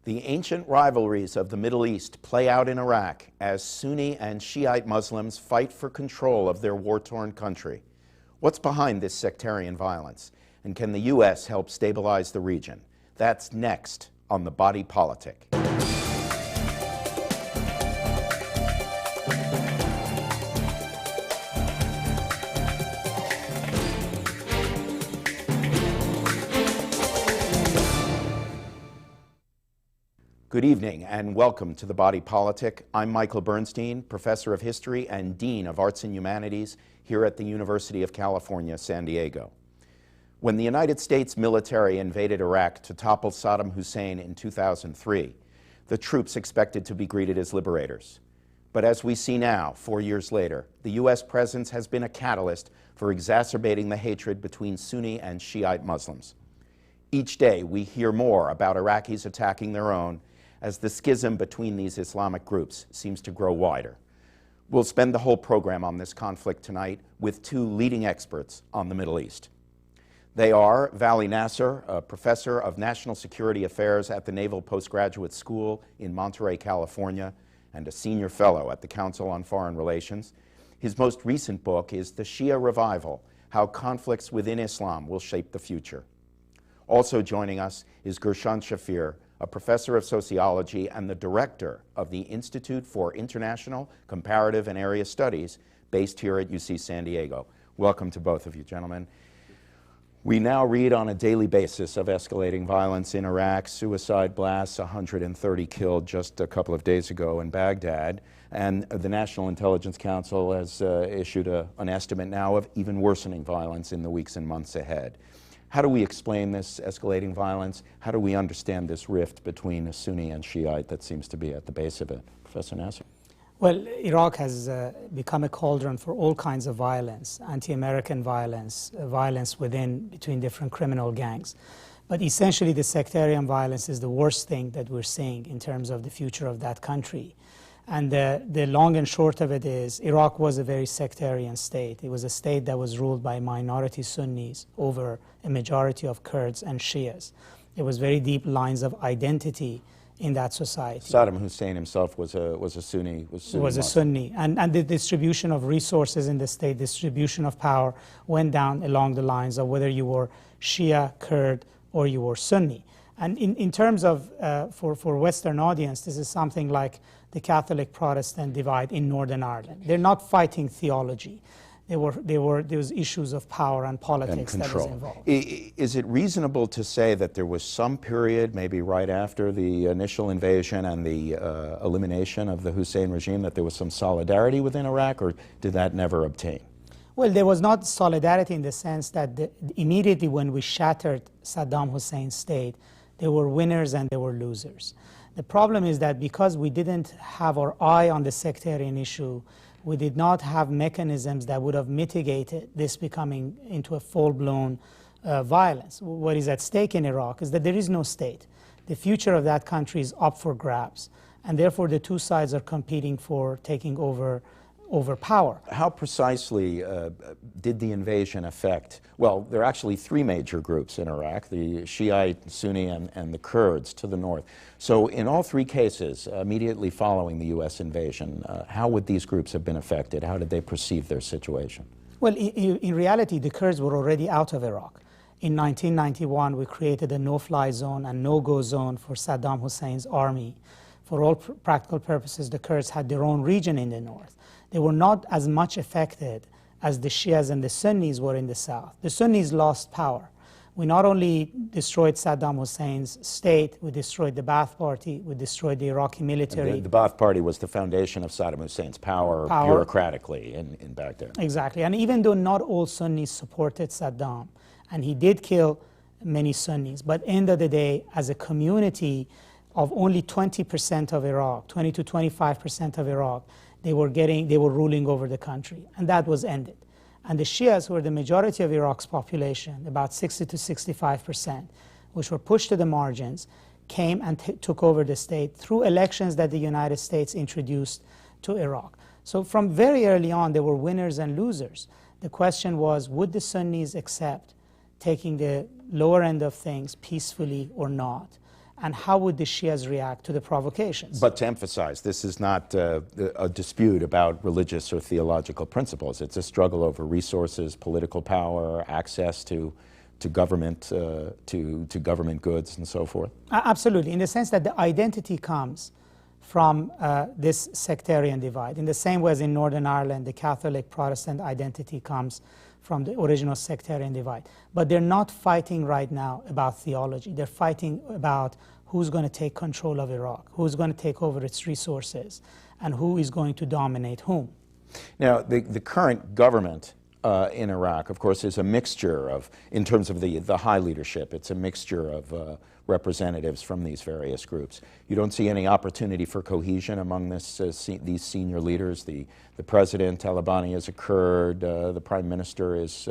The ancient rivalries of the Middle East play out in Iraq as Sunni and Shiite Muslims fight for control of their war-torn country. What's behind this sectarian violence? And can the U.S. help stabilize the region? That's next on The Body Politic. Good evening and welcome to The Body Politic. I'm Michael Bernstein, Professor of History and Dean of Arts and Humanities here at the University of California, San Diego. When the United States military invaded Iraq to topple Saddam Hussein in 2003, the troops expected to be greeted as liberators. But as we see now, 4 years later, the U.S. presence has been a catalyst for exacerbating the hatred between Sunni and Shiite Muslims. Each day we hear more about Iraqis attacking their own as the schism between these Islamic groups seems to grow wider. We'll spend the whole program on this conflict tonight with two leading experts on the Middle East. They are Vali Nasr, a professor of national security affairs at the Naval Postgraduate School in Monterey, California, and a senior fellow at the Council on Foreign Relations. His most recent book is The Shia Revival: How Conflicts Within Islam Will Shape the Future. Also joining us is Gershon Shafir, a professor of sociology and the director of the Institute for International, Comparative, and Area Studies based here at UC San Diego. Welcome to both of you, gentlemen. We now read on a daily basis of escalating violence in Iraq, suicide blasts, 130 killed just a couple of days ago in Baghdad, and the National Intelligence Council has issued an estimate now of even worsening violence in the weeks and months ahead. How do we explain this escalating violence? How do we understand this rift between a Sunni and Shiite that seems to be at the base of it? Professor Nasr? Well, Iraq has become a cauldron for all kinds of violence, anti-American violence, violence between different criminal gangs. But essentially the sectarian violence is the worst thing that we're seeing in terms of the future of that country. And the long and short of it is, Iraq was a very sectarian state. It was a state that was ruled by minority Sunnis over a majority of Kurds and Shias. There was very deep lines of identity in that society. Saddam Hussein himself was a Sunni. Was a Sunni. And the distribution of resources in the state, distribution of power, went down along the lines of whether you were Shia, Kurd, or you were Sunni. And in terms of, for Western audience, this is something like the Catholic-Protestant divide in Northern Ireland. They're not fighting theology. There was issues of power and politics and that was involved. Is it reasonable to say that there was some period, maybe right after the initial invasion and the elimination of the Hussein regime, that there was some solidarity within Iraq, or did that never obtain? Well, there was not solidarity in the sense that immediately when we shattered Saddam Hussein's state, there were winners and there were losers. The problem is that because we didn't have our eye on the sectarian issue, we did not have mechanisms that would have mitigated this becoming into a full-blown violence. What is at stake in Iraq is that there is no state. The future of that country is up for grabs, and therefore the two sides are competing for taking over power. How precisely did the invasion affect, well, there are actually three major groups in Iraq, the Shiite, Sunni, and the Kurds to the north. So in all three cases, immediately following the U.S. invasion, how would these groups have been affected? How did they perceive their situation? Well, in reality, the Kurds were already out of Iraq. In 1991, we created a no-fly zone and no-go zone for Saddam Hussein's army. For all practical purposes, the Kurds had their own region in the north. They were not as much affected as the Shias and the Sunnis were in the south. The Sunnis lost power. We not only destroyed Saddam Hussein's state, we destroyed the Ba'ath Party, we destroyed the Iraqi military. The Ba'ath Party was the foundation of Saddam Hussein's power bureaucratically in Baghdad. Exactly, and even though not all Sunnis supported Saddam, and he did kill many Sunnis, but end of the day, as a community of only 20% of Iraq, 20 to 25% of Iraq, they were ruling over the country, and that was ended. And the Shias, who were the majority of Iraq's population, about 60 to 65%, which were pushed to the margins, came and took over the state through elections that the United States introduced to Iraq. So from very early on, there were winners and losers. The question was, would the Sunnis accept taking the lower end of things peacefully or not? and how would the Shias react to the provocations. But to emphasize, this is not a dispute about religious or theological principles. It's a struggle over resources, political power, access to government, to government goods, and so forth. Absolutely, in the sense that the identity comes from this sectarian divide. In the same way as in Northern Ireland, the Catholic Protestant identity comes from the original sectarian divide. But they're not fighting right now about theology. They're fighting about who's going to take control of Iraq, who's going to take over its resources, and who is going to dominate whom. Now, the current government in Iraq, of course, is a mixture of, in terms of the high leadership, it's a mixture of representatives from these various groups. You don't see any opportunity for cohesion among these senior leaders. The president, Talabani, is a Kurd. The prime minister is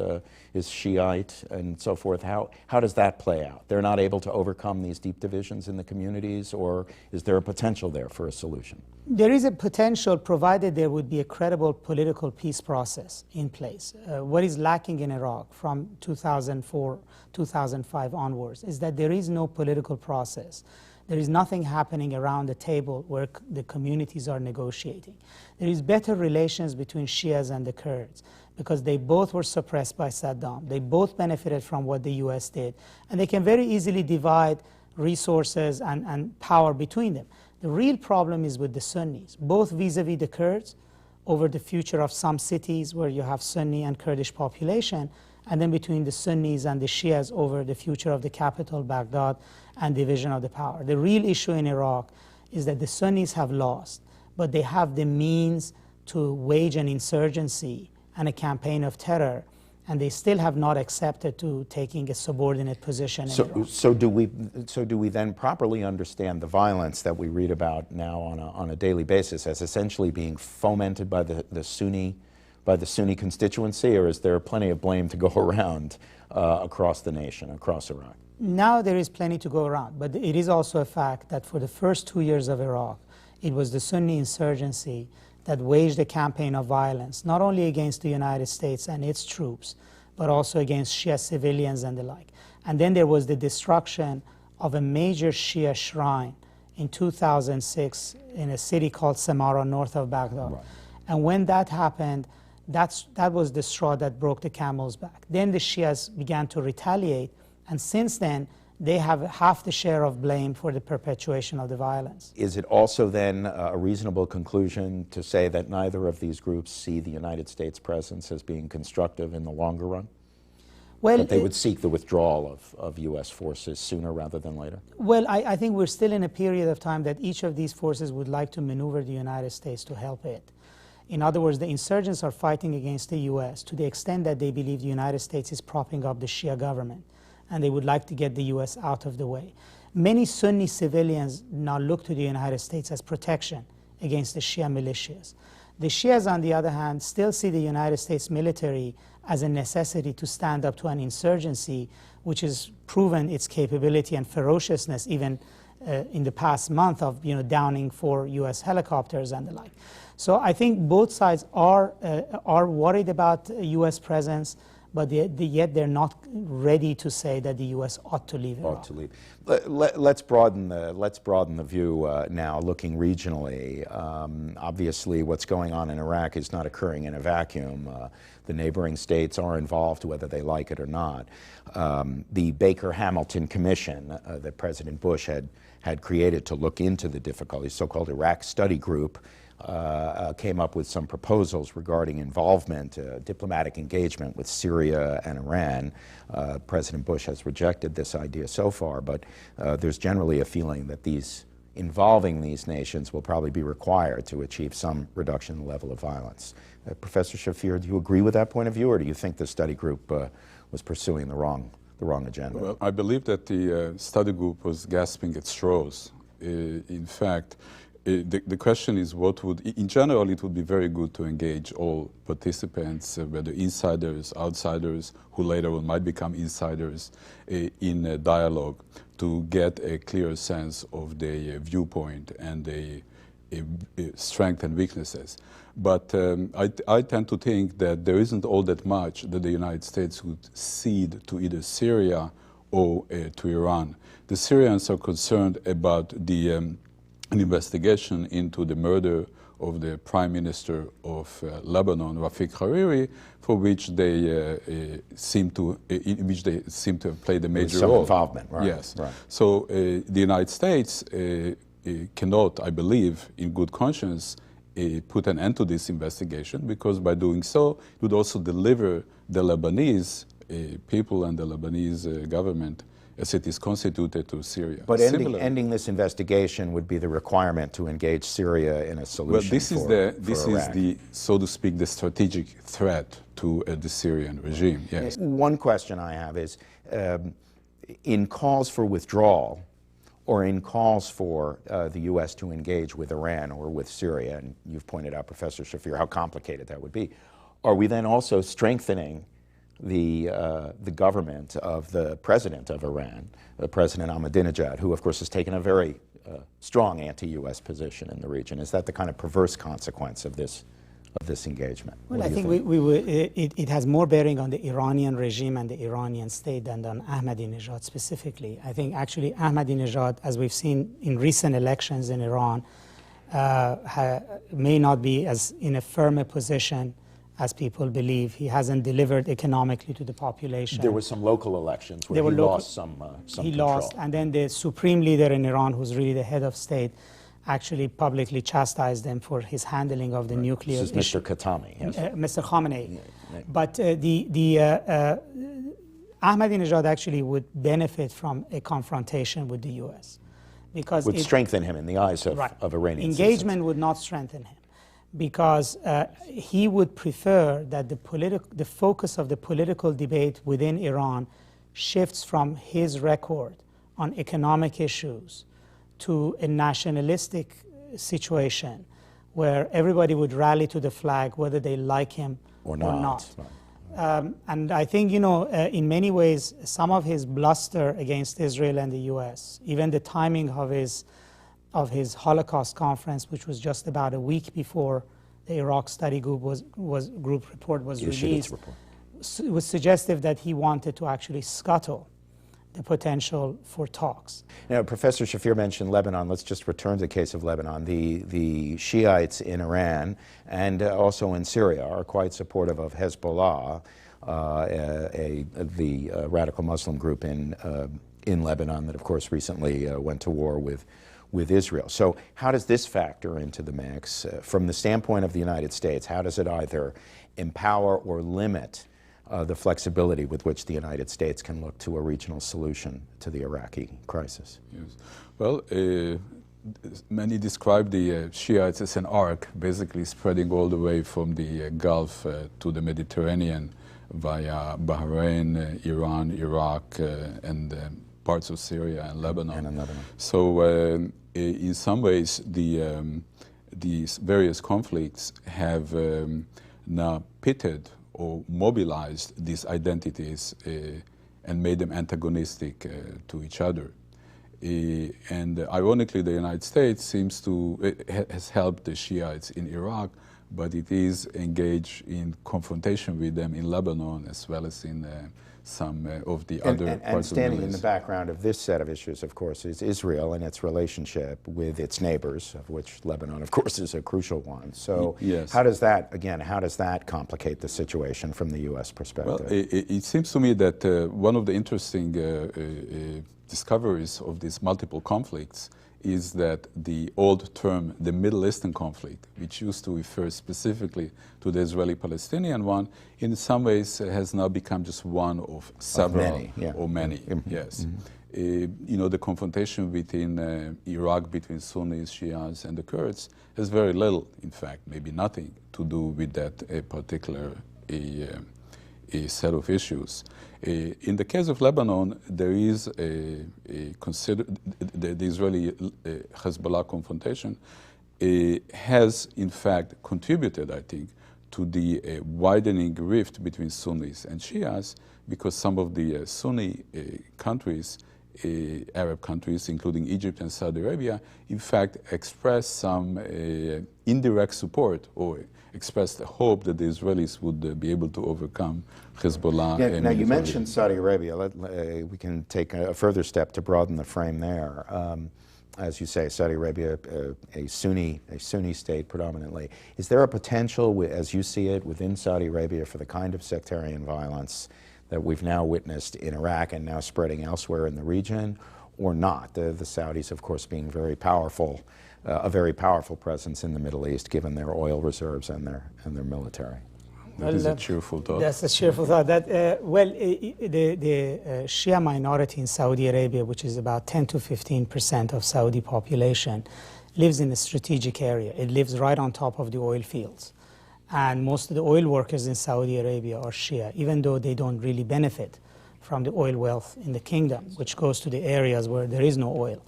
Shiite, and so forth. How does that play out? They're not able to overcome these deep divisions in the communities, or is there a potential there for a solution? There is a potential, provided there would be a credible political peace process in place. What is lacking in Iraq from 2004, 2005 onwards is that there is no political process. There is nothing happening around the table where the communities are negotiating. There is better relations between Shias and the Kurds because they both were suppressed by Saddam. They both benefited from what the US did, and they can very easily divide resources and power between them. The real problem is with the Sunnis, both vis-a-vis the Kurds over the future of some cities where you have Sunni and Kurdish population, and then between the Sunnis and the Shias over the future of the capital, Baghdad, and division of the power. The real issue in Iraq is that the Sunnis have lost, but they have the means to wage an insurgency and a campaign of terror, and they still have not accepted to taking a subordinate position in Iraq. So do we then properly understand the violence that we read about now on a daily basis as essentially being fomented by the Sunni constituency, or is there plenty of blame to go around across the nation, across Iraq? Now there is plenty to go around, but it is also a fact that for the first 2 years of Iraq, it was the Sunni insurgency that waged a campaign of violence, not only against the United States and its troops, but also against Shia civilians and the like. And then there was the destruction of a major Shia shrine in 2006 in a city called Samarra, north of Baghdad. Right. And when that happened, that was the straw that broke the camel's back. Then the Shias began to retaliate, and since then, they have half the share of blame for the perpetuation of the violence. Is it also then a reasonable conclusion to say that neither of these groups see the United States presence as being constructive in the longer run? Well, that they would seek the withdrawal of U.S. forces sooner rather than later? Well, I think we're still in a period of time that each of these forces would like to maneuver the United States to help it. In other words, the insurgents are fighting against the U.S. to the extent that they believe the United States is propping up the Shia government, and they would like to get the U.S. out of the way. Many Sunni civilians now look to the United States as protection against the Shia militias. The Shias, on the other hand, still see the United States military as a necessity to stand up to an insurgency which has proven its capability and ferociousness even in the past month of downing 4 U.S. helicopters and the like. So I think both sides are worried about U.S. presence, but yet they're not ready to say that the U.S. ought to leave Iraq. Ought to leave. Let's broaden the view now, looking regionally. Obviously, what's going on in Iraq is not occurring in a vacuum. The neighboring states are involved, whether they like it or not. The Baker-Hamilton Commission that President Bush had created to look into the difficulties, so-called Iraq Study Group, came up with some proposals regarding involvement, diplomatic engagement with Syria and Iran. President Bush has rejected this idea so far, but there's generally a feeling that involving these nations will probably be required to achieve some reduction in the level of violence. Professor Shafir, do you agree with that point of view, or do you think the study group was pursuing the wrong agenda? Well, I believe that the study group was grasping at straws. In fact, the question is in general, it would be very good to engage all participants, whether insiders, outsiders, who later on might become insiders, in a dialogue to get a clear sense of the viewpoint and the strengths and weaknesses. But I tend to think that there isn't all that much that the United States would cede to either Syria owe to Iran. The Syrians are concerned about an investigation into the murder of the Prime Minister of Lebanon, Rafik Hariri, for which they seem to have played a major some role. Involvement, right? Yes. Right. So the United States cannot, I believe, in good conscience, put an end to this investigation, because by doing so, it would also deliver the Lebanese people and the Lebanese government as it is constituted to Syria. But ending this investigation would be the requirement to engage Syria in a solution. Well, this is Iraq. the, so to speak, the strategic threat to the Syrian regime. Yes. One question I have is, in calls for withdrawal, or in calls for the U.S. to engage with Iran or with Syria, and you've pointed out, Professor Shafir, how complicated that would be, are we then also strengthening the government of the president of Iran, President Ahmadinejad, who of course has taken a very strong anti-U.S. position in the region? Is that the kind of perverse consequence of this engagement? Well, I think it has more bearing on the Iranian regime and the Iranian state than on Ahmadinejad specifically. I think actually Ahmadinejad, as we've seen in recent elections in Iran, may not be as in a firmer position as people believe. He hasn't delivered economically to the population. There were some local elections where he lost some he control. lost, and then the supreme leader in Iran, who's really the head of state, actually publicly chastised him for his handling of the nuclear issue. This is Mr. Khatami, yes. Mr. Khamenei. But Ahmadinejad actually would benefit from a confrontation with the U.S. because would strengthen him in the eyes of Iranian engagement citizens. Would not strengthen him, because he would prefer that the focus of the political debate within Iran shifts from his record on economic issues to a nationalistic situation where everybody would rally to the flag whether they like him or not. And I think, in many ways, some of his bluster against Israel and the U.S., even the timing of his Holocaust conference, which was just about a week before the Iraq study group report was released, was suggestive that he wanted to actually scuttle the potential for talks. Now, Professor Shafir mentioned Lebanon. Let's just return to the case of Lebanon. The Shiites in Iran and also in Syria are quite supportive of Hezbollah, the radical Muslim group in Lebanon that, of course, recently went to war with Israel. So how does this factor into the mix? From the standpoint of the United States, how does it either empower or limit the flexibility with which the United States can look to a regional solution to the Iraqi crisis? Yes. Well, many describe the Shiites as an arc, basically spreading all the way from the Gulf to the Mediterranean via Bahrain, Iran, Iraq, and parts of Syria and Lebanon. So in some ways, these various conflicts have now pitted or mobilized these identities and made them antagonistic to each other. And ironically, the United States has helped the Shiites in Iraq, but it is engaged in confrontation with them in Lebanon as well as in some of the other parts of the Middle East. And standing in the background of this set of issues, of course, is Israel and its relationship with its neighbors, of which Lebanon, of course, is a crucial one. So yes. How does that complicate the situation from the U.S. perspective? Well, it seems to me that one of the interesting discoveries of these multiple conflicts is that the old term, the Middle Eastern conflict, which used to refer specifically to the Israeli-Palestinian one, in some ways has now become just one of several or many. Mm-hmm. Yes. Mm-hmm. The confrontation between Iraq, between Sunnis, Shias, and the Kurds has very little, in fact, maybe nothing to do with that particular a set of issues. In the case of Lebanon, there is the Israeli Hezbollah confrontation has in fact contributed, I think, to the widening rift between Sunnis and Shias, because some of the Sunni countries Arab countries, including Egypt and Saudi Arabia, in fact expressed some indirect support or expressed a hope that the Israelis would be able to overcome Hezbollah. Yeah, now, you mentioned Saudi Arabia. We can take a further step to broaden the frame there. As you say, Saudi Arabia, a Sunni state predominantly. Is there a potential, as you see it, within Saudi Arabia for the kind of sectarian violence that we've now witnessed in Iraq and now spreading elsewhere in the region, or not? The Saudis, of course, being very powerful, a very powerful presence in the Middle East, given their oil reserves and their military. That is a cheerful thought. That's a cheerful thought. That, the Shia minority in Saudi Arabia, which is about 10 to 15% of Saudi population, lives in a strategic area. It lives right on top of the oil fields. And most of the oil workers in Saudi Arabia are Shia, even though they don't really benefit from the oil wealth in the kingdom, which goes to the areas where there is no oil.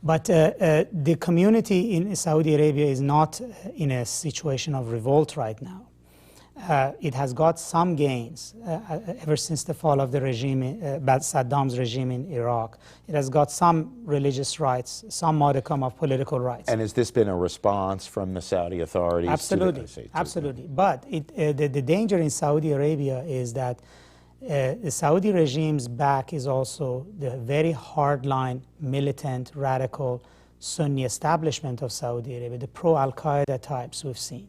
But the community in Saudi Arabia is not in a situation of revolt right now. It has got some gains ever since the fall of the regime, Saddam's regime in Iraq. It has got some religious rights, some modicum of political rights. And has this been a response from the Saudi authorities? Absolutely, absolutely. But the danger in Saudi Arabia is that the Saudi regime's back is also the very hardline, militant, radical Sunni establishment of Saudi Arabia, the pro-Al-Qaeda types we've seen.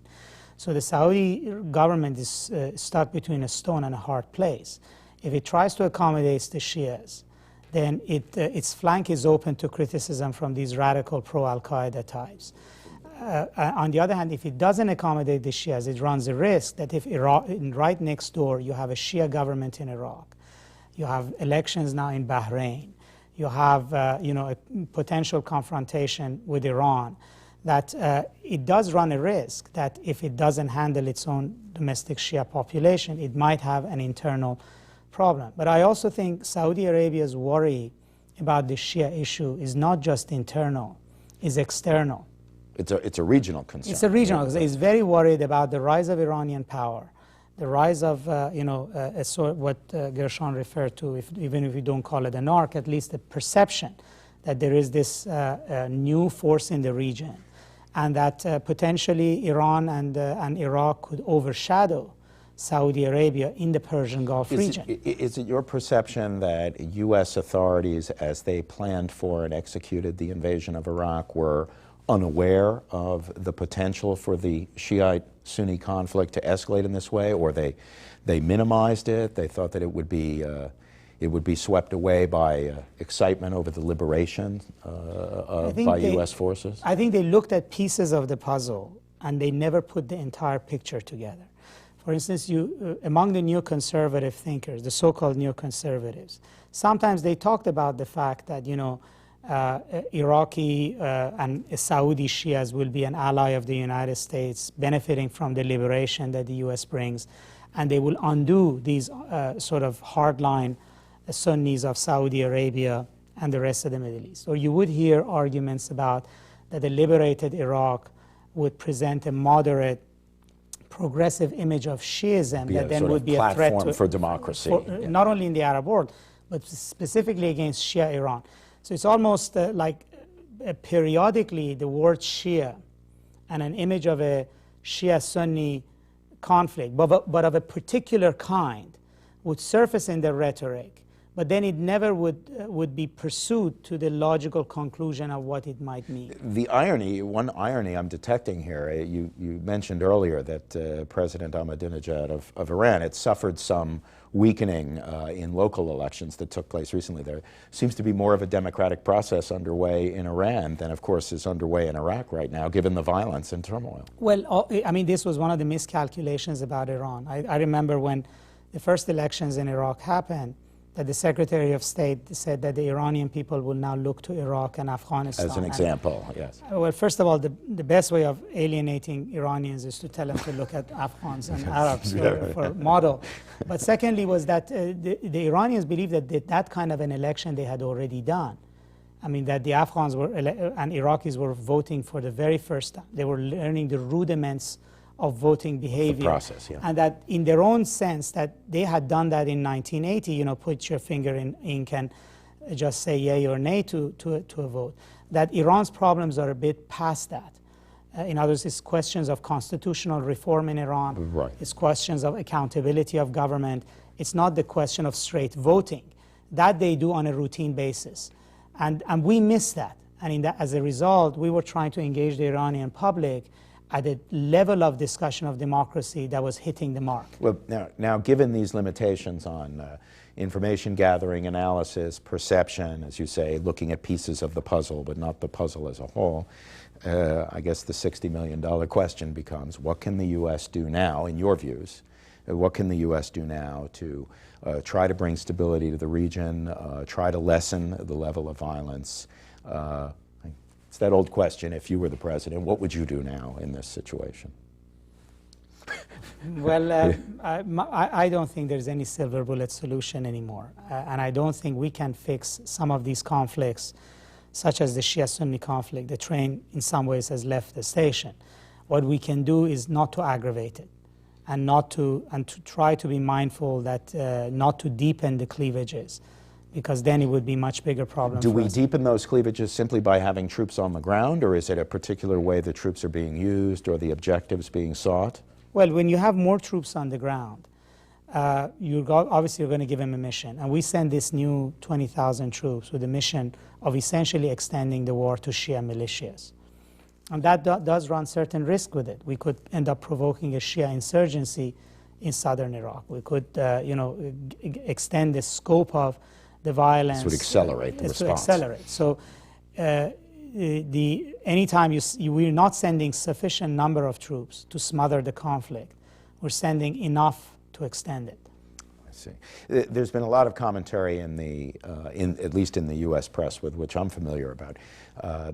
So the Saudi government is stuck between a stone and a hard place. If it tries to accommodate the Shias, then its flank is open to criticism from these radical pro-Al-Qaeda types. On the other hand, if it doesn't accommodate the Shias, it runs the risk that if Iraq, right next door, you have a Shia government in Iraq, you have elections now in Bahrain, you have a potential confrontation with Iran, that it does run a risk that if it doesn't handle its own domestic Shia population, it might have an internal problem. But I also think Saudi Arabia's worry about the Shia issue is not just internal, it's external. It's a regional concern. It's a regional concern. It's very worried about the rise of Iranian power, the rise of, what Gershon referred to, even if we don't call it an arc, at least the perception that there is this new force in the region, and that potentially Iran and Iraq could overshadow Saudi Arabia in the Persian Gulf region. Is it your perception that U.S. authorities, as they planned for and executed the invasion of Iraq, were unaware of the potential for the Shiite-Sunni conflict to escalate in this way, or they minimized it? They thought that it would be swept away by excitement over the liberation by U.S. forces? I think they looked at pieces of the puzzle and they never put the entire picture together. For instance, among the neoconservative thinkers, the so-called neoconservatives, sometimes they talked about the fact that, Iraqi and Saudi Shias will be an ally of the United States, benefiting from the liberation that the U.S. brings, and they will undo these sort of hardline Sunnis of Saudi Arabia and the rest of the Middle East. Or you would hear arguments about that the liberated Iraq would present a moderate, progressive image of Shiism that then would be a threat for democracy. Not only in the Arab world, but specifically against Shia Iran. So it's almost like periodically the word Shia and an image of a Shia-Sunni conflict, but of a particular kind, would surface in the rhetoric, but then it never would be pursued to the logical conclusion of what it might mean. The irony, one irony I'm detecting here, you mentioned earlier that President Ahmadinejad of Iran had suffered some weakening in local elections that took place recently. There seems to be more of a democratic process underway in Iran than, of course, is underway in Iraq right now, given the violence and turmoil. Well, I mean, this was one of the miscalculations about Iran. I remember when the first elections in Iraq happened, that the Secretary of State said that the Iranian people will now look to Iraq and Afghanistan. As an example, yes. Well, first of all, the best way of alienating Iranians is to tell them to look at Afghans and Arabs for model. But secondly was that the Iranians believed that that kind of an election they had already done. I mean, that the Afghans and Iraqis were voting for the very first time. They were learning the rudiments of voting behavior. The process, yeah. And that in their own sense that they had done that in 1980, put your finger in ink and just say yay or nay to a vote. That Iran's problems are a bit past that. In other words, it's questions of constitutional reform in Iran. Right. It's questions of accountability of government. It's not the question of straight voting. That they do on a routine basis. And we miss that. And as a result, we were trying to engage the Iranian public at a level of discussion of democracy that was hitting the mark. Well, now given these limitations on information gathering, analysis, perception, as you say, looking at pieces of the puzzle, but not the puzzle as a whole, I guess the $60 million question becomes, what can the U.S. do now, in your views? What can the U.S. do now to try to bring stability to the region, try to lessen the level of violence? It's that old question, if you were the president, what would you do now in this situation? Well, I don't think there's any silver bullet solution anymore. And I don't think we can fix some of these conflicts, such as the Shia-Sunni conflict. The train, in some ways, has left the station. What we can do is not to aggravate it, and to try to be mindful that not to deepen the cleavages, because then it would be a much bigger problem. Do we deepen those cleavages simply by having troops on the ground, or is it a particular way the troops are being used or the objectives being sought? Well, when you have more troops on the ground, obviously you're going to give them a mission. And we send this new 20,000 troops with a mission of essentially extending the war to Shia militias. And that does run certain risk with it. We could end up provoking a Shia insurgency in southern Iraq. We could, extend the scope of the violence. This would accelerate the response. Accelerate. So anytime we're not sending sufficient number of troops to smother the conflict, we're sending enough to extend it. I see. There's been a lot of commentary at least in the U.S. press with which I'm familiar about,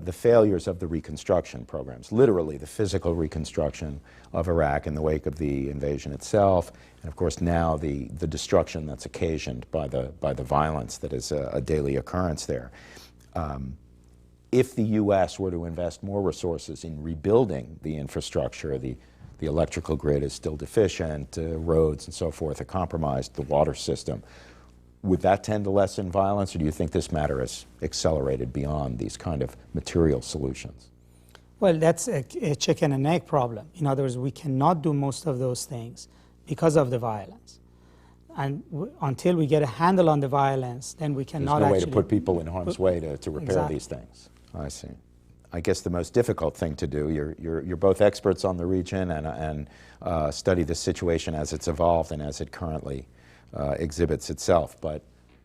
the failures of the reconstruction programs, literally the physical reconstruction of Iraq in the wake of the invasion itself, and of course now the destruction that's occasioned by the violence that is a daily occurrence there. If the U.S. were to invest more resources in rebuilding the infrastructure, the electrical grid is still deficient, roads and so forth are compromised, the water system, would that tend to lessen violence, or do you think this matter has accelerated beyond these kind of material solutions? Well, that's a chicken and egg problem. In other words, we cannot do most of those things because of the violence. And until we get a handle on the violence, then we cannot There's no way to put people in harm's way to repair exactly. these things. I see. I guess the most difficult thing to do, you're both experts on the region and study the situation as it's evolved and as it currently exhibits itself, but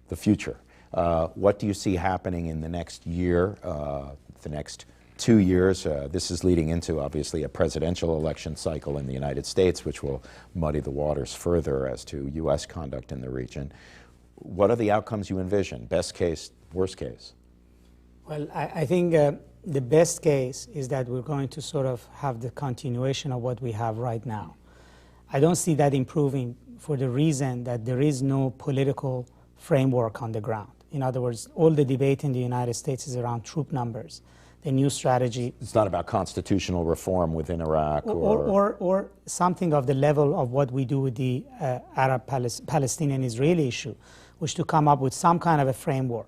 the future. What do you see happening in the next year, the next 2 years? This is leading into, obviously, a presidential election cycle in the United States, which will muddy the waters further as to U.S. conduct in the region. What are the outcomes you envision? Best case, worst case? Well, I think the best case is that we're going to sort of have the continuation of what we have right now. I don't see that improving for the reason that there is no political framework on the ground. In other words, all the debate in the United States is around troop numbers. The new strategy. It's not about constitutional reform within Iraq or something of the level of what we do with the Arab-Palestinian-Israeli issue, which to come up with some kind of a framework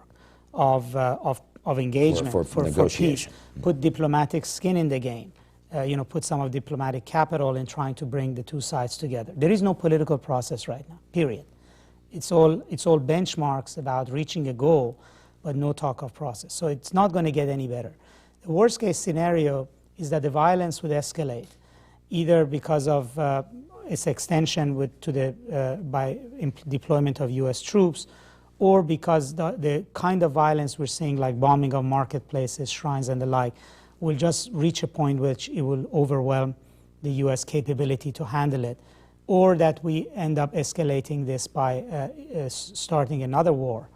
of engagement for peace, put diplomatic skin in the game, put some of diplomatic capital in trying to bring the two sides together. There is no political process right now, period. It's all benchmarks about reaching a goal, but no talk of process. So it's not going to get any better. The worst case scenario is that the violence would escalate, either because of its extension by deployment of U.S. troops, or because the kind of violence we're seeing, like bombing of marketplaces, shrines, and the like, will just reach a point which it will overwhelm the U.S. capability to handle it, or that we end up escalating this by starting another war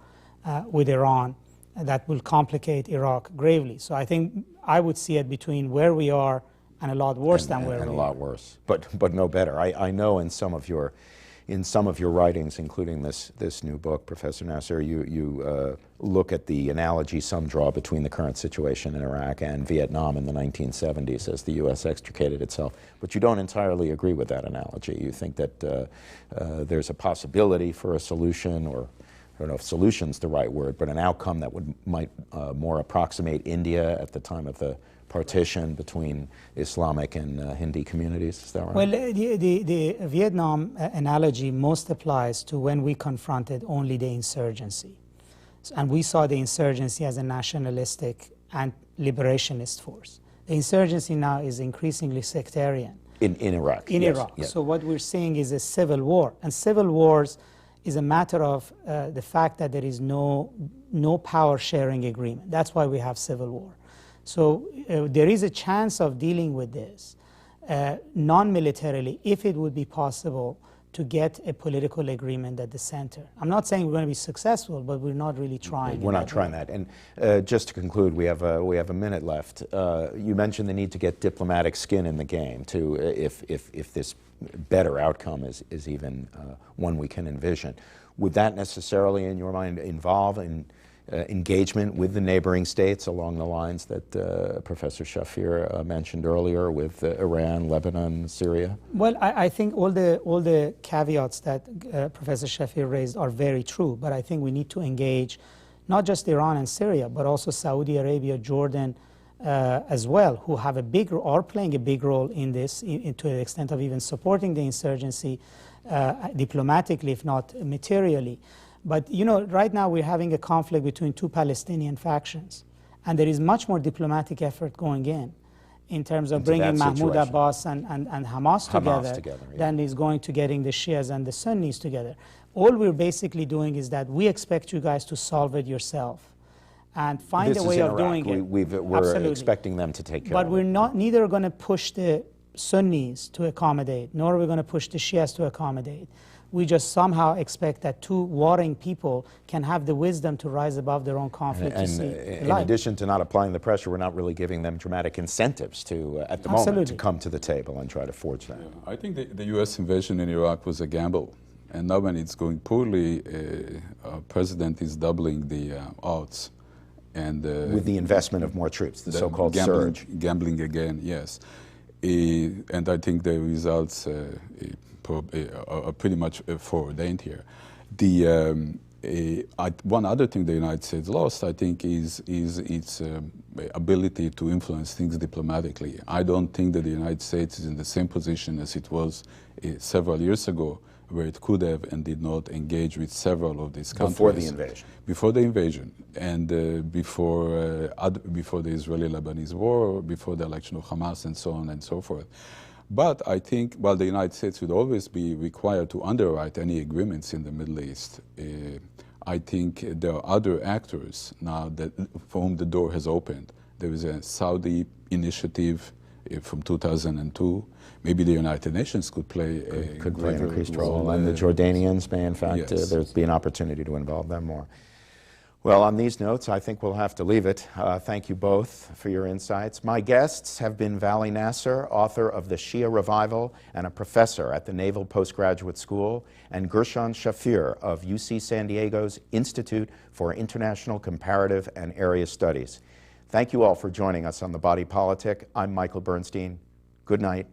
with Iran that will complicate Iraq gravely. So I think I would see it between where we are and a lot worse than where we are. And a lot worse, but no better. I know in some of your writings, including this new book, Professor Nasr, you look at the analogy some draw between the current situation in Iraq and Vietnam in the 1970s as the U.S. extricated itself. But you don't entirely agree with that analogy. You think that there's a possibility for a solution, or don't know if solution's the right word, but an outcome that might more approximate India at the time of the partition between Islamic and Hindi communities. Is that right? Well, the Vietnam analogy most applies to when we confronted only the insurgency. And we saw the insurgency as a nationalistic and liberationist force. The insurgency now is increasingly sectarian. In Iraq. In yes, Iraq. yes. So what we're seeing is a civil war. And civil wars is a matter of the fact that there is no power sharing agreement. That's why we have civil war. So there is a chance of dealing with this non-militarily if it would be possible to get a political agreement at the center. I'm not saying we're going to be successful, but we're not really trying. We're not trying that. And just to conclude, we have a minute left. You mentioned the need to get diplomatic skin in the game to if this better outcome is even one we can envision. Would that necessarily, in your mind, involve engagement with the neighboring states along the lines that Professor Shafir mentioned earlier with Iran, Lebanon, Syria? Well, I think all the caveats that Professor Shafir raised are very true, but I think we need to engage not just Iran and Syria, but also Saudi Arabia, Jordan as well, who have are playing a big role in this, to the extent of even supporting the insurgency diplomatically, if not materially. But you know, right now we're having a conflict between two Palestinian factions, and there is much more diplomatic effort going in terms of bringing Mahmoud Abbas and Hamas together yeah. than is going to getting the Shias and the Sunnis together. All we're basically doing is that we expect you guys to solve it yourself and find a way of doing it. We're Absolutely. expecting them to take care But of it. we're not neither going to push the Sunnis to accommodate, nor are we going to push the Shias to accommodate. We just somehow expect that two warring people can have the wisdom to rise above their own conflict. And in addition to not applying the pressure, we're not really giving them dramatic incentives to, at the moment, to come to the table and try to forge that. Yeah, I think the U.S. invasion in Iraq was a gamble. And now when it's going poorly, our president is doubling the odds. And, with the investment of more troops, the so-called surge. Gambling again, yes. And I think the results are pretty much foreordained here. One other thing the United States lost, I think, is its ability to influence things diplomatically. I don't think that the United States is in the same position as it was several years ago, where it could have and did not engage with several of these countries. Before the invasion. Before the invasion, and before the Israeli-Lebanese war, before the election of Hamas, and so on and so forth. But I think, while the United States would always be required to underwrite any agreements in the Middle East, I think there are other actors now for whom the door has opened. There is a Saudi initiative from 2002. Maybe the United Nations could play an increased role, and the Jordanians may, in fact, there'd be an opportunity to involve them more. Well, on these notes, I think we'll have to leave it. Thank you both for your insights. My guests have been Vali Nasr, author of The Shia Revival and a professor at the Naval Postgraduate School, and Gershon Shafir of UC San Diego's Institute for International Comparative and Area Studies. Thank you all for joining us on The Body Politic. I'm Michael Bernstein. Good night.